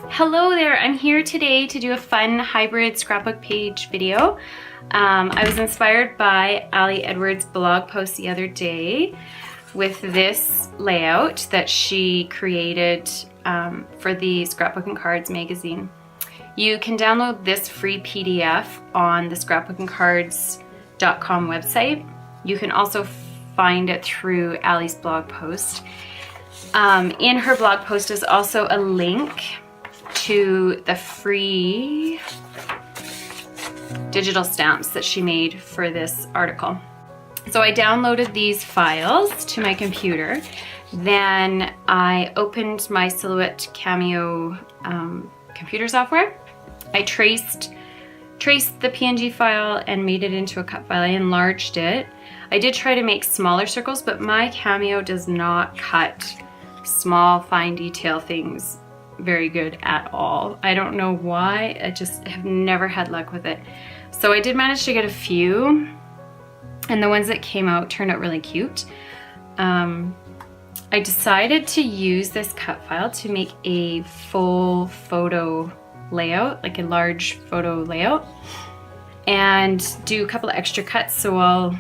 Hello there, I'm here today to do a fun hybrid scrapbook page video. I was inspired by Ali Edwards' blog post the other day with this layout that she created for the Scrapbook and Cards magazine. You can download this free PDF on the scrapbookandcards.com website. You can also find it through Ali's blog post. In her blog post is also a link to the free digital stamps that she made for this article. So I downloaded these files to my computer. Then I opened my Silhouette Cameo computer software. I traced the PNG file and made it into a cut file. I enlarged it. I did try to make smaller circles, but my Cameo does not cut small, fine detail things very good at all. I don't know why, I just have never had luck with it. So I did manage to get a few, and the ones that came out turned out really cute. I decided to use this cut file to make a full photo layout, like a large photo layout, and do a couple of extra cuts. So I'll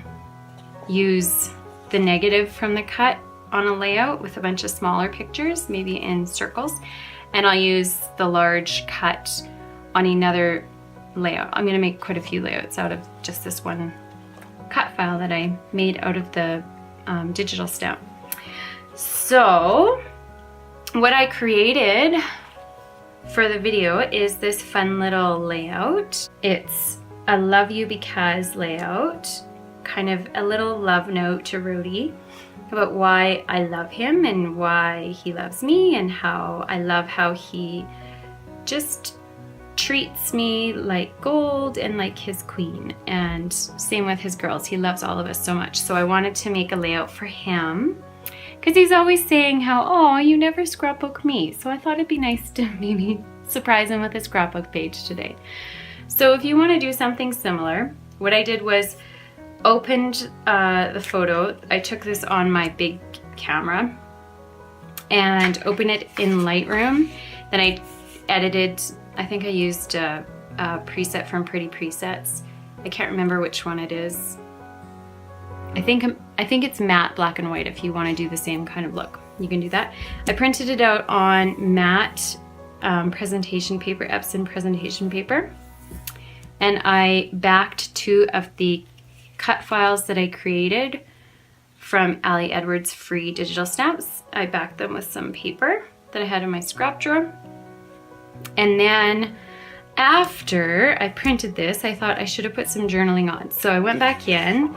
use the negative from the cut on a layout with a bunch of smaller pictures, maybe in circles, and I'll use the large cut on another layout. I'm gonna make quite a few layouts out of just this one cut file that I made out of the digital stamp. So what I created for the video is this fun little layout. It's a love you because layout, kind of a little love note to Rody about why I love him and why he loves me, and how I love how he just treats me like gold and like his queen, and same with his girls. He loves all of us so much. So I wanted to make a layout for him because he's always saying how, oh, you never scrapbook me. So I thought it'd be nice to maybe surprise him with a scrapbook page today. So if you want to do something similar, what I did was opened the photo. I took this on my big camera and opened it in Lightroom. Then I edited, I think I used a preset from Pretty Presets. I can't remember which one it is. I think it's matte black and white. If you want to do the same kind of look, you can do that. I printed it out on matte presentation paper, Epson presentation paper, and I backed two of the cut files that I created from Ali Edwards' free digital stamps. I backed them with some paper that I had in my scrap drawer. And then after I printed this, I thought I should have put some journaling on. So I went back in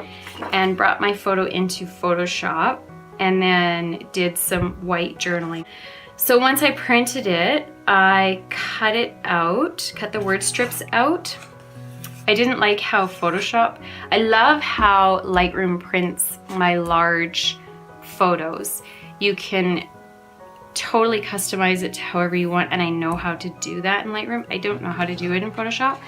and brought my photo into Photoshop and then did some white journaling. So once I printed it, I cut it out, cut the word strips out. I didn't like how Photoshop, I love how Lightroom prints my large photos. You can totally customize it to however you want, and I know how to do that in Lightroom. I don't know how to do it in Photoshop.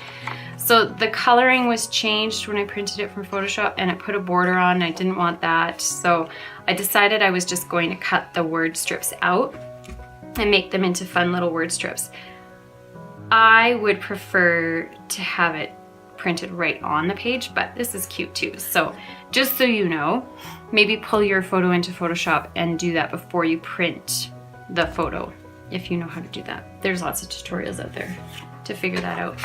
So the coloring was changed when I printed it from Photoshop, and it put a border on. I didn't want that. So I decided I was just going to cut the word strips out and make them into fun little word strips. I would prefer to have it printed right on the page, but this is cute too. So just so you know, maybe pull your photo into Photoshop and do that before you print the photo, if you know how to do that. There's lots of tutorials out there to figure that out.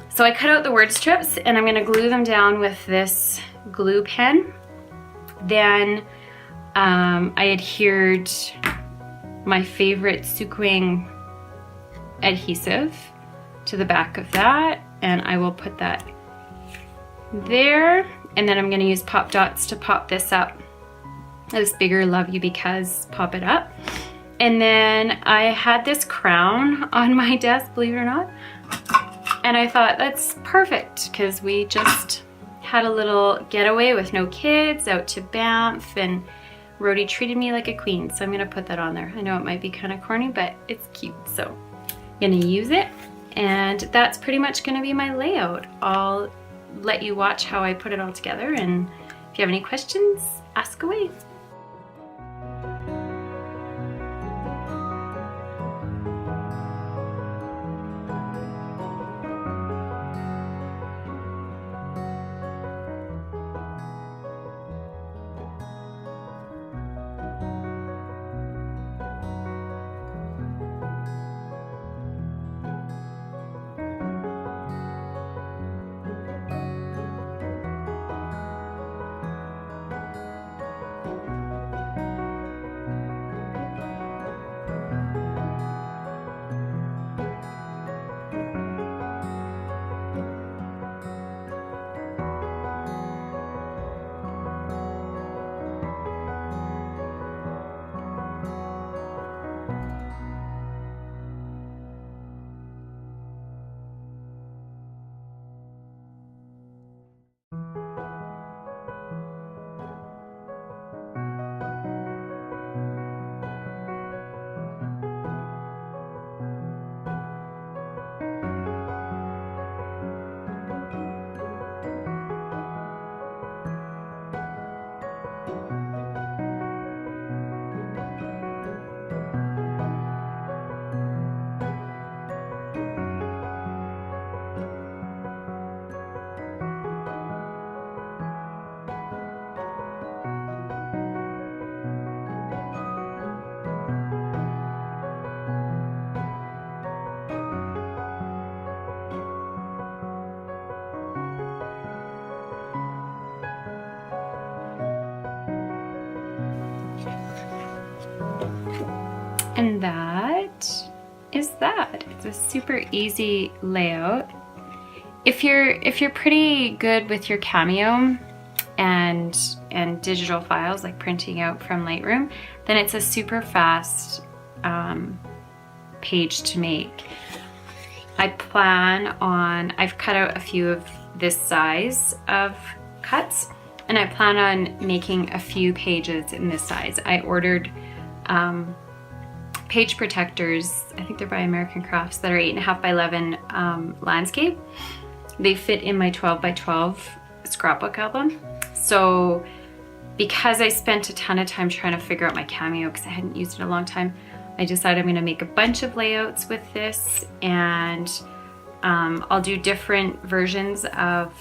So I cut out the word strips and I'm going to glue them down with this glue pen. Then I adhered my favorite Sukwing adhesive to the back of that, and I will put that there. And then I'm going to use pop dots to pop this up, this bigger love you because, pop it up. And then I had this crown on my desk, believe it or not, and I thought that's perfect because we just had a little getaway with no kids out to Banff, and Rody treated me like a queen, so I'm going to put that on there. I know it might be kind of corny, but it's cute, so I'm going to use it. And that's pretty much going to be my layout. I'll let you watch how I put it all together, and if you have any questions, ask away. And that is that. It's a super easy layout. If you're pretty good with your Cameo and digital files, like printing out from Lightroom, then it's a super fast page to make. I've cut out a few of this size of cuts, and I plan on making a few pages in this size. I ordered page protectors, I think they're by American Crafts, that are 8.5 by 11 landscape. They fit in my 12 by 12 scrapbook album. So because I spent a ton of time trying to figure out my Cameo because I hadn't used it in a long time, I decided I'm going to make a bunch of layouts with this, and I'll do different versions of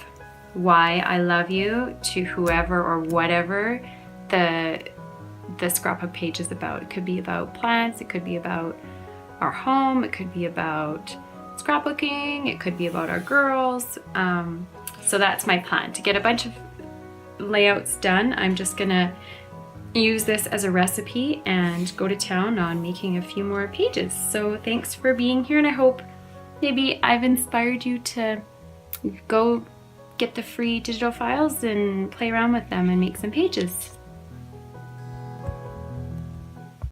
Why I Love You to whoever or whatever the scrapbook page is about. It could be about plants, it could be about our home, it could be about scrapbooking, it could be about our girls. So that's my plan, to get a bunch of layouts done. I'm just gonna use this as a recipe and go to town on making a few more pages. So thanks for being here, and I hope maybe I've inspired you to go get the free digital files and play around with them and make some pages.